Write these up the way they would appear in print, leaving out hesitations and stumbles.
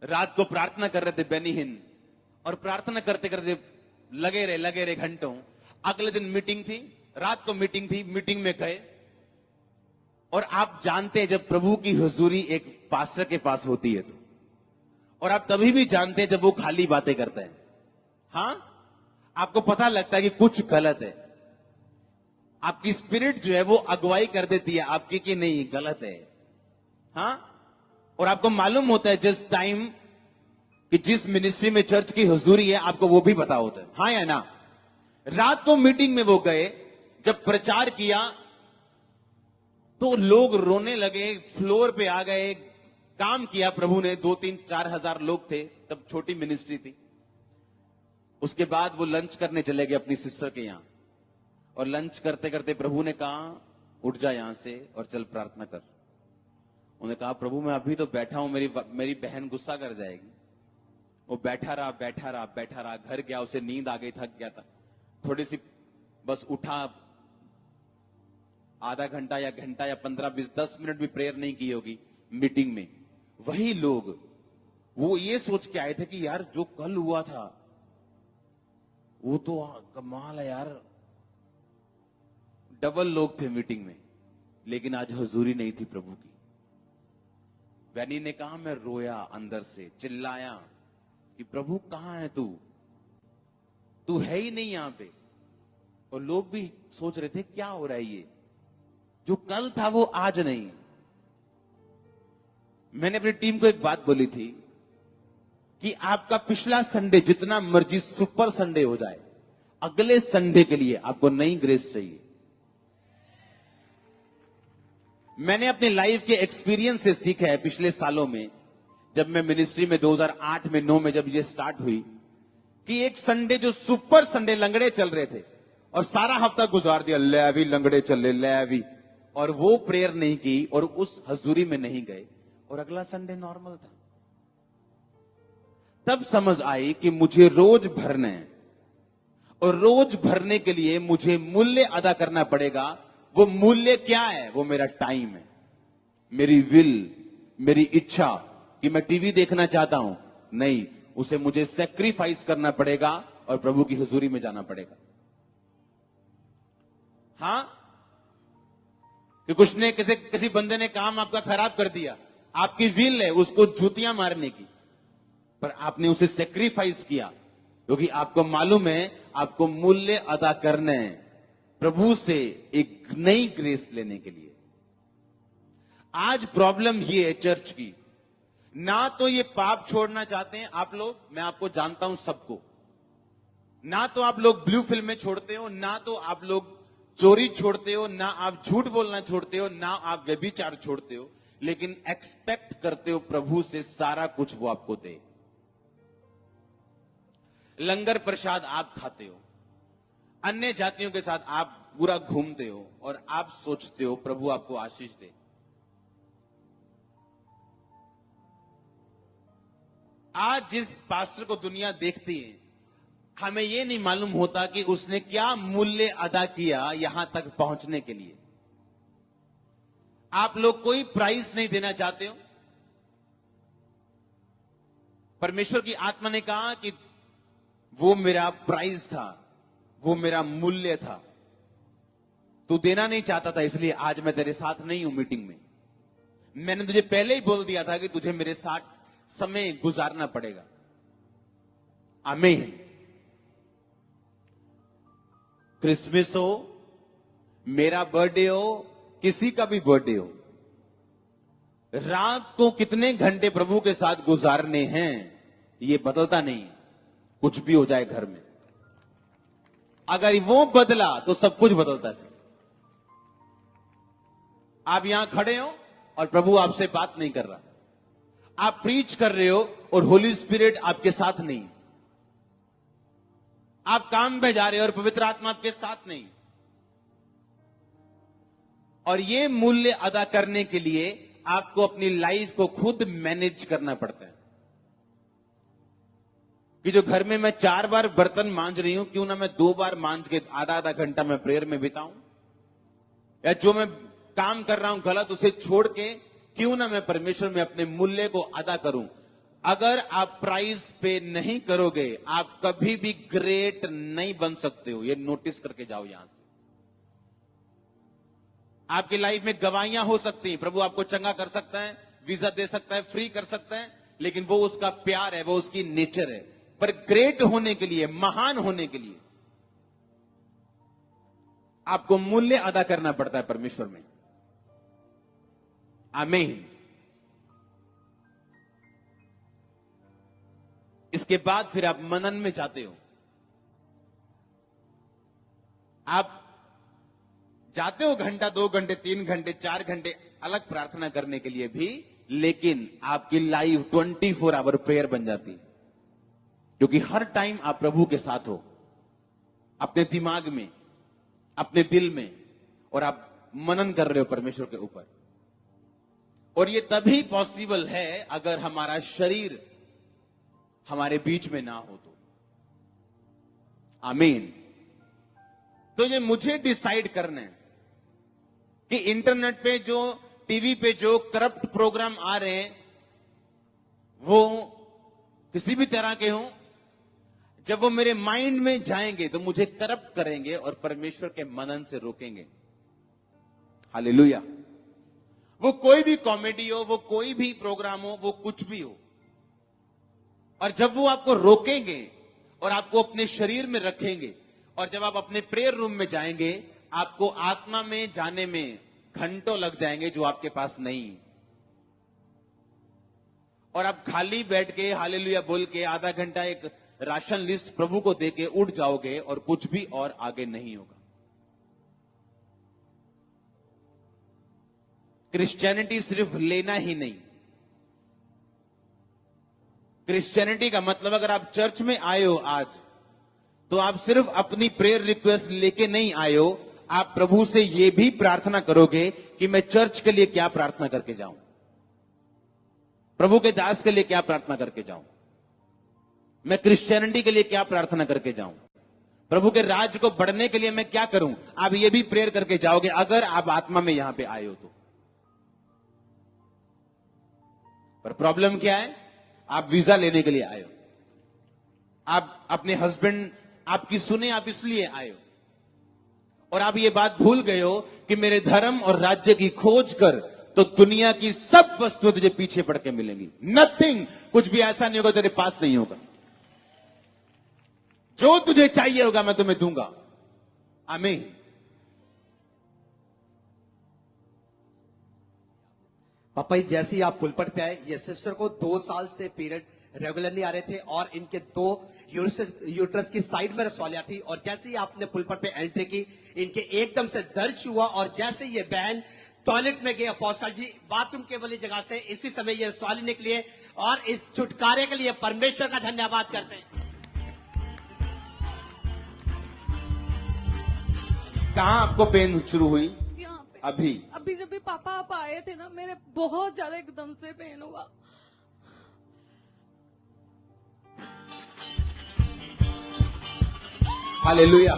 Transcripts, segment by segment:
रात को प्रार्थना कर रहे थे बेनीहीन, और प्रार्थना करते करते लगे रहे घंटों। अगले दिन मीटिंग थी, रात को मीटिंग थी, मीटिंग में गए। और आप जानते हैं जब प्रभु की हुजूरी एक पास्टर के पास होती है तो, और आप तभी भी जानते हैं जब वो खाली बातें करता है। हां, आपको पता लगता है कि कुछ गलत है। आपकी स्पिरिट जो है वो अगुवाई कर देती है आपकी कि नहीं गलत है। हां, और आपको मालूम होता है जिस टाइम कि जिस मिनिस्ट्री में चर्च की हुजूरी है आपको वो भी पता होता है। हाँ या ना? रात को मीटिंग में वो गए, जब प्रचार किया तो लोग रोने लगे, फ्लोर पे आ गए। काम किया प्रभु ने, 2-3-4 हजार लोग थे, तब छोटी मिनिस्ट्री थी। उसके बाद वो लंच करने चले गए अपनी सिस्टर के यहां, और लंच करते करते प्रभु ने कहा उठ जा यहां से और चल प्रार्थना कर। उन्होंने कहा प्रभु मैं अभी तो बैठा हूं, मेरी बहन गुस्सा कर जाएगी। वो बैठा रहा, घर गया, उसे नींद आ गई, थक गया था, थोड़ी सी बस उठा। आधा घंटा या घंटा या 15-20-10 मिनट भी प्रेयर नहीं की होगी मीटिंग में। वही लोग वो ये सोच के आए थे कि यार जो कल हुआ था वो तो कमाल है यार, डबल लोग थे मीटिंग में, लेकिन आज हुजूरी नहीं थी प्रभु की। बैनी ने कहा मैं रोया, अंदर से चिल्लाया कि प्रभु कहां है तू है ही नहीं यहां पे। और लोग भी सोच रहे थे क्या हो रहा है, ये जो कल था वो आज नहीं। मैंने अपनी टीम को एक बात बोली थी कि आपका पिछला संडे जितना मर्जी सुपर संडे हो जाए, अगले संडे के लिए आपको नई ग्रेस चाहिए। मैंने अपने लाइफ के एक्सपीरियंस से सीखा है पिछले सालों में, जब मैं मिनिस्ट्री में 2008 में 9 में जब ये स्टार्ट हुई, कि एक संडे जो सुपर संडे लंगड़े चल रहे थे और सारा हफ्ता गुजार दिया ले अभी लंगड़े चल रहे ले अभी, और वो प्रेयर नहीं की और उस हजूरी में नहीं गए, और अगला संडे नॉर्मल था। तब समझ आई कि मुझे रोज भरना है, और रोज भरने के लिए मुझे मूल्य अदा करना पड़ेगा। वो मूल्य क्या है? वो मेरा टाइम है, मेरी विल, मेरी इच्छा कि मैं टीवी देखना चाहता हूं, नहीं, उसे मुझे सेक्रीफाइस करना पड़ेगा और प्रभु की हुजूरी में जाना पड़ेगा। हां, कि कुछ ने किसी बंदे ने काम आपका खराब कर दिया, आपकी विल है उसको जूतियां मारने की, पर आपने उसे सेक्रीफाइस किया क्योंकि आपको मालूम है आपको मूल्य अदा करना है प्रभु से एक नई ग्रेस लेने के लिए। आज प्रॉब्लम ये है चर्च की, ना तो ये पाप छोड़ना चाहते हैं आप लोग, मैं आपको जानता हूं सबको, ना तो आप लोग ब्लू फिल्में छोड़ते हो, ना तो आप लोग चोरी छोड़ते हो, ना आप झूठ बोलना छोड़ते हो, ना आप व्यभिचार छोड़ते हो, लेकिन एक्सपेक्ट करते हो प्रभु से सारा कुछ वो आपको दे। लंगर प्रसाद आप खाते हो, अन्य जातियों के साथ आप पूरा घूमते हो, और आप सोचते हो प्रभु आपको आशीष दे। आज जिस पास्टर को दुनिया देखती है, हमें यह नहीं मालूम होता कि उसने क्या मूल्य अदा किया यहां तक पहुंचने के लिए। आप लोग कोई प्राइस नहीं देना चाहते हो। परमेश्वर की आत्मा ने कहा कि वो मेरा प्राइस था, वो मेरा मूल्य था, तू देना नहीं चाहता था, इसलिए आज मैं तेरे साथ नहीं हूं मीटिंग में। मैंने तुझे पहले ही बोल दिया था कि तुझे मेरे साथ समय गुजारना पड़ेगा। आमीन। क्रिसमस हो, मेरा बर्थडे हो, किसी का भी बर्थडे हो, रात को कितने घंटे प्रभु के साथ गुजारने हैं ये बदलता नहीं। कुछ भी हो जाए घर में, अगर वो बदला तो सब कुछ बदलता है। आप यहां खड़े हो और प्रभु आपसे बात नहीं कर रहा, आप प्रीच कर रहे हो और होली स्पिरिट आपके साथ नहीं, आप काम पे जा रहे हो और पवित्र आत्मा आपके साथ नहीं। और ये मूल्य अदा करने के लिए आपको अपनी लाइफ को खुद मैनेज करना पड़ता है। कि जो घर में मैं 4 बार बर्तन मांज रही हूं, क्यों ना मैं 2 बार मांज के आधा घंटा मैं प्रेयर में बिताऊं, या जो मैं काम कर रहा हूं गलत उसे छोड़ के क्यों ना मैं परमेश्वर में अपने मूल्य को अदा करूं। अगर आप प्राइस पे नहीं करोगे, आप कभी भी ग्रेट नहीं बन सकते हो। ये नोटिस करके जाओ यहां से। आपकी लाइफ में गवाहियां हो सकती हैं, प्रभु आपको चंगा कर सकता है, वीजा दे सकता है, फ्री कर सकता है, लेकिन वो उसका प्यार है, वो उसकी नेचर है। पर ग्रेट होने के लिए, महान होने के लिए आपको मूल्य अदा करना पड़ता है परमेश्वर में। आमीन। इसके बाद फिर आप मनन में जाते हो। आप जाते हो घंटा, 2 घंटे, 3 घंटे, 4 घंटे अलग प्रार्थना करने के लिए भी, लेकिन आपकी लाइफ 24 आवर प्रेयर बन जाती है, क्योंकि हर टाइम आप प्रभु के साथ हो, अपने दिमाग में, अपने दिल में, और आप मनन कर रहे हो परमेश्वर के ऊपर। और ये तभी पॉसिबल है अगर हमारा शरीर हमारे बीच में ना हो तो। आमीन। तो ये मुझे डिसाइड करना है कि इंटरनेट पे जो, टीवी पे जो करप्ट प्रोग्राम आ रहे हैं, वो किसी भी तरह के हों, जब वो मेरे माइंड में जाएंगे तो मुझे करप्ट करेंगे और परमेश्वर के मनन से रोकेंगे। हालेलुया। वो कोई भी कॉमेडी हो, वो कोई भी प्रोग्राम हो, वो कुछ भी हो, और जब वो आपको रोकेंगे और आपको अपने शरीर में रखेंगे, और जब आप अपने प्रेयर रूम में जाएंगे, आपको आत्मा में जाने में घंटों लग जाएंगे जो आपके पास नहीं है। और आप खाली बैठ के हालेलुया बोल के आधा घंटा एक राशन लिस्ट प्रभु को देके उठ जाओगे और कुछ भी और आगे नहीं होगा। क्रिश्चियनिटी सिर्फ लेना ही नहीं। क्रिश्चियनिटी का मतलब, अगर आप चर्च में आए हो आज, तो आप सिर्फ अपनी प्रेयर रिक्वेस्ट लेके नहीं आए हो, आप प्रभु से यह भी प्रार्थना करोगे कि मैं चर्च के लिए क्या प्रार्थना करके जाऊं, प्रभु के दास के लिए क्या प्रार्थना करके जाऊं, मैं क्रिश्चियनिटी के लिए क्या प्रार्थना करके जाऊं, प्रभु के राज को बढ़ने के लिए मैं क्या करूं। आप ये भी प्रेयर करके जाओगे अगर आप आत्मा में यहां पे आए हो तो। पर प्रॉब्लम क्या है? आप वीजा लेने के लिए आए हो, आप अपने हस्बैंड आपकी सुने, आप इसलिए आए हो, और आप ये बात भूल गए हो कि मेरे धर्म और राज्य की खोज कर तो दुनिया की सब वस्तु तुझे पीछे पड़ के मिलेंगी। नथिंग, कुछ भी ऐसा नहीं होगा तेरे पास नहीं होगा। जो तुझे चाहिए होगा मैं तुम्हें दूंगा। आमीन। पापा जी, जैसे ही आप पुलपट पे आए, ये सिस्टर को 2 साल से पीरियड रेगुलरली आ रहे थे और इनके 2 यूट्रस की साइड में रसवालियां थी, और जैसे ही आपने पुलपट पे एंट्री की, इनके एकदम से दर्द हुआ, और जैसे ये बहन टॉयलेट में गए, अपोस्टल जी बाथरूम के वाली जगह से इसी समय ये रसवाली निकली, और इस छुटकारे के लिए परमेश्वर का धन्यवाद करते हैं। कहां आपको पेन शुरू हुई? यहाँ पे अभी जब भी पापा आप आए थे ना, मेरे बहुत ज्यादा एकदम से पेन हुआ। हालेलुया।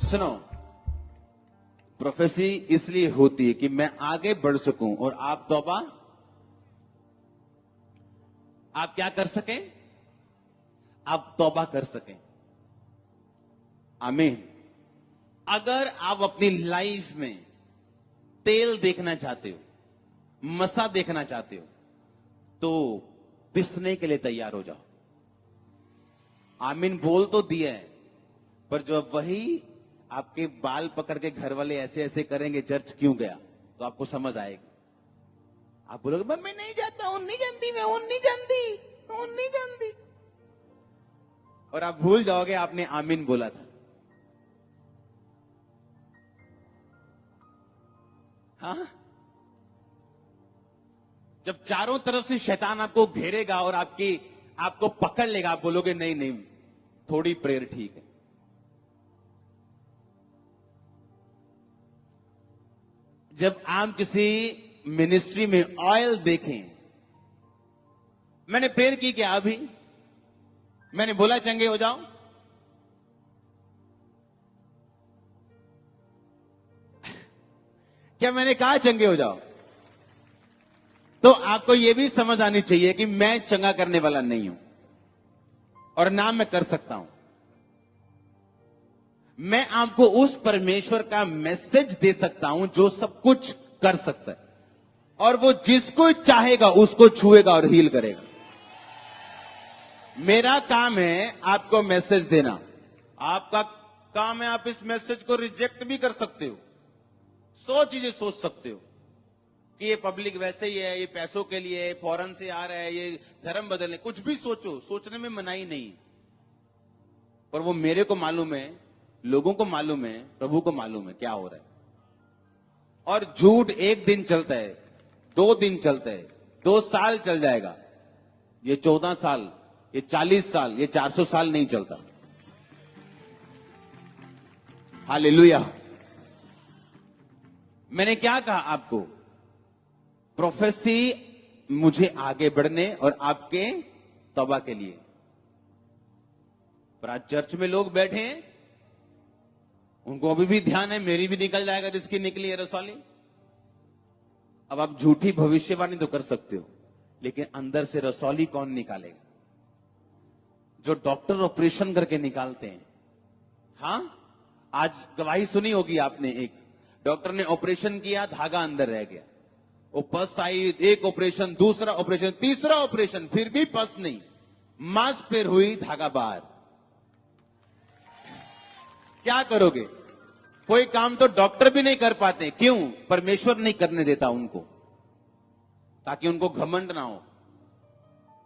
सुनो, प्रोफेसी इसलिए होती है कि मैं आगे बढ़ सकूं और आप तौबा, आप क्या कर सकें? आप तौबा कर सकें। आमीन। अगर आप अपनी लाइफ में तेल देखना चाहते हो, मसा देखना चाहते हो, तो पिसने के लिए तैयार हो जाओ। आमीन बोल तो दिया है, पर जब वही आपके बाल पकड़ के घर वाले ऐसे ऐसे करेंगे, चर्च क्यों गया, तो आपको समझ आएगी। आप बोलोगे मम्मी नहीं जाता हूं, नहीं जानती, मैं हूं नहीं जानती, हूं नहीं जानती, और आप भूल जाओगे आपने आमीन बोला था। हाँ, जब चारों तरफ से शैतान आपको घेरेगा और आपको पकड़ लेगा, आप बोलोगे नहीं नहीं, थोड़ी प्रेयर ठीक है। जब आप किसी मिनिस्ट्री में ऑयल देखें, मैंने प्रेयर की क्या? अभी मैंने बोला चंगे हो जाओ? क्या मैंने कहा चंगे हो जाओ? तो आपको यह भी समझ आनी चाहिए कि मैं चंगा करने वाला नहीं हूं और ना मैं कर सकता हूं। मैं आपको उस परमेश्वर का मैसेज दे सकता हूं जो सब कुछ कर सकता है, और वो जिसको चाहेगा उसको छुएगा और हील करेगा। मेरा काम है आपको मैसेज देना। आपका काम है आप इस मैसेज को रिजेक्ट भी कर सकते हो, 100 चीजें सोच सकते हो कि ये पब्लिक वैसे ही है, ये पैसों के लिए है, फॉरेन से आ रहा है, ये धर्म बदलने, कुछ भी सोचो, सोचने में मनाही नहीं। पर वो मेरे को मालूम है, लोगों को मालूम है, प्रभु को मालूम है क्या हो रहा है। और झूठ एक दिन चलता है, 2 दिन चलता है, 2 साल चल जाएगा, ये 14 साल, ये 40 साल, ये 400 साल नहीं चलता। हालेलुया। मैंने क्या कहा आपको? प्रोफेसी मुझे आगे बढ़ने और आपके तौबा के लिए। पर आज चर्च में लोग बैठे हैं, उनको अभी भी ध्यान है मेरी भी निकल जाएगा जिसकी निकली है रसौली। अब आप झूठी भविष्यवाणी तो कर सकते हो, लेकिन अंदर से रसौली कौन निकालेगा? जो डॉक्टर ऑपरेशन करके निकालते हैं। हां, आज गवाही सुनी होगी आपने, एक डॉक्टर ने ऑपरेशन किया, धागा अंदर रह गया, वो पस आई, एक ऑपरेशन, दूसरा ऑपरेशन, तीसरा ऑपरेशन, फिर भी पस नहीं, मांसपेशियां हुई, धागा बाहर। क्या करोगे? कोई काम तो डॉक्टर भी नहीं कर पाते। क्यों? परमेश्वर नहीं करने देता उनको, ताकि उनको घमंड ना हो।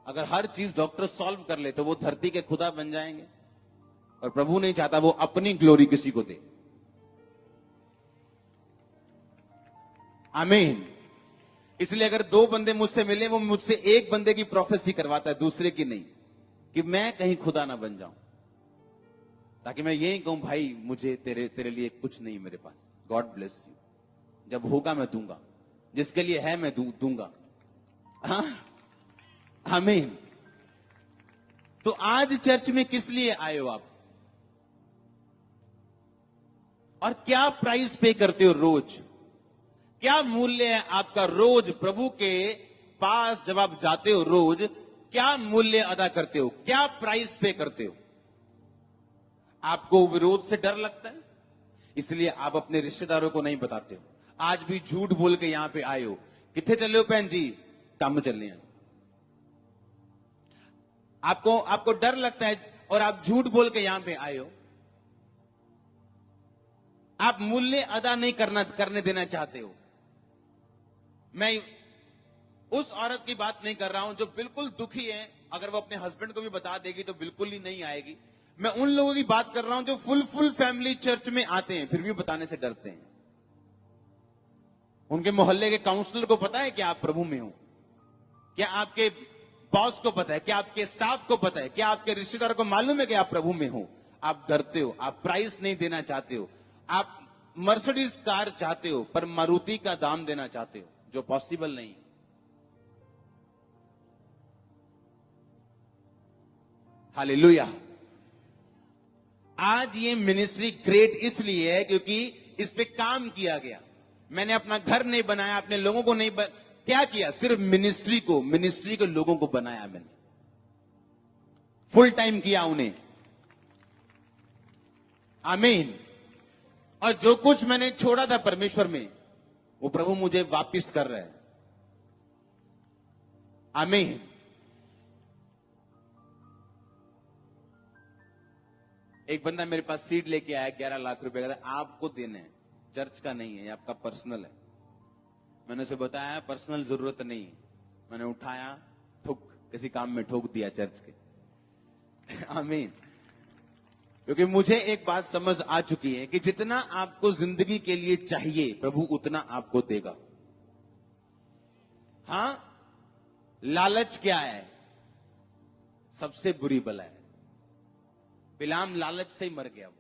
अगर हर चीज डॉक्टर सॉल्व कर ले तो वो धरती के खुदा बन जाएंगे, और प्रभु नहीं चाहता वो अपनी ग्लोरी किसी को दे। आमीन। इसलिए अगर 2 बंदे मुझसे मिले, वो मुझसे एक बंदे की प्रोफेसी करवाता है, दूसरे की नहीं, कि मैं कहीं खुदा ना बन जाऊं, ताकि मैं यही कहूं भाई मुझे तेरे लिए कुछ नहीं मेरे पास, गॉड ब्लेस यू, जब होगा मैं दूंगा, जिसके लिए है मैं दूंगा। हाँ? आमीन। तो आज चर्च में किस लिए आए हो आप, और क्या प्राइस पे करते हो रोज? क्या मूल्य है आपका रोज प्रभु के पास जब आप जाते हो? रोज क्या मूल्य अदा करते हो? क्या प्राइस पे करते हो? आपको विरोध से डर लगता है, इसलिए आप अपने रिश्तेदारों को नहीं बताते हो। आज भी झूठ बोल के यहां पे आए हो। किथे चले हो बहन जी? काम चलने हैं। आपको डर लगता है और आप झूठ बोल के यहां पे आए हो। आप मूल्य अदा नहीं करने देना चाहते हो। मैं उस औरत की बात नहीं कर रहा हूं जो बिल्कुल दुखी है, अगर वो अपने हस्बैंड को भी बता देगी तो बिल्कुल ही नहीं आएगी। मैं उन लोगों की बात कर रहा हूं जो फुल फैमिली चर्च में आते हैं, फिर भी बताने से डरते हैं। उनके मोहल्ले के काउंसलर को पता है कि आप प्रभु में हो? क्या आपके बॉस को पता है? क्या आपके स्टाफ को पता है? क्या आपके रिश्तेदारों को मालूम है कि आप प्रभु में हो? आप डरते हो, आप प्राइस नहीं देना चाहते हो। आप मर्सिडीज कार चाहते हो, पर मारुति का दाम देना चाहते हो, जो पॉसिबल नहीं। हालेलुया। आज ये मिनिस्ट्री ग्रेट इसलिए है क्योंकि इस पे काम किया गया। मैंने अपना घर नहीं बनाया, अपने लोगों को नहीं क्या किया? सिर्फ मिनिस्ट्री को लोगों को बनाया मैंने, फुल टाइम किया उन्हें। आमीन। और जो कुछ मैंने छोड़ा था परमेश्वर में, वो प्रभु मुझे वापिस कर रहा है। आमीन। एक बंदा मेरे पास सीड लेके आया 11 लाख रुपए का, आपको देने हैं, चर्च का नहीं है, ये आपका पर्सनल है। मैंने उसे बताया पर्सनल जरूरत नहीं। मैंने उठाया, किसी काम में ठोक दिया चर्च के। आमीन। क्योंकि मुझे एक बात समझ आ चुकी है कि जितना आपको जिंदगी के लिए चाहिए प्रभु उतना आपको देगा। हां, लालच क्या है? सबसे बुरी बला है। बिलाम लालच से ही मर गया वो।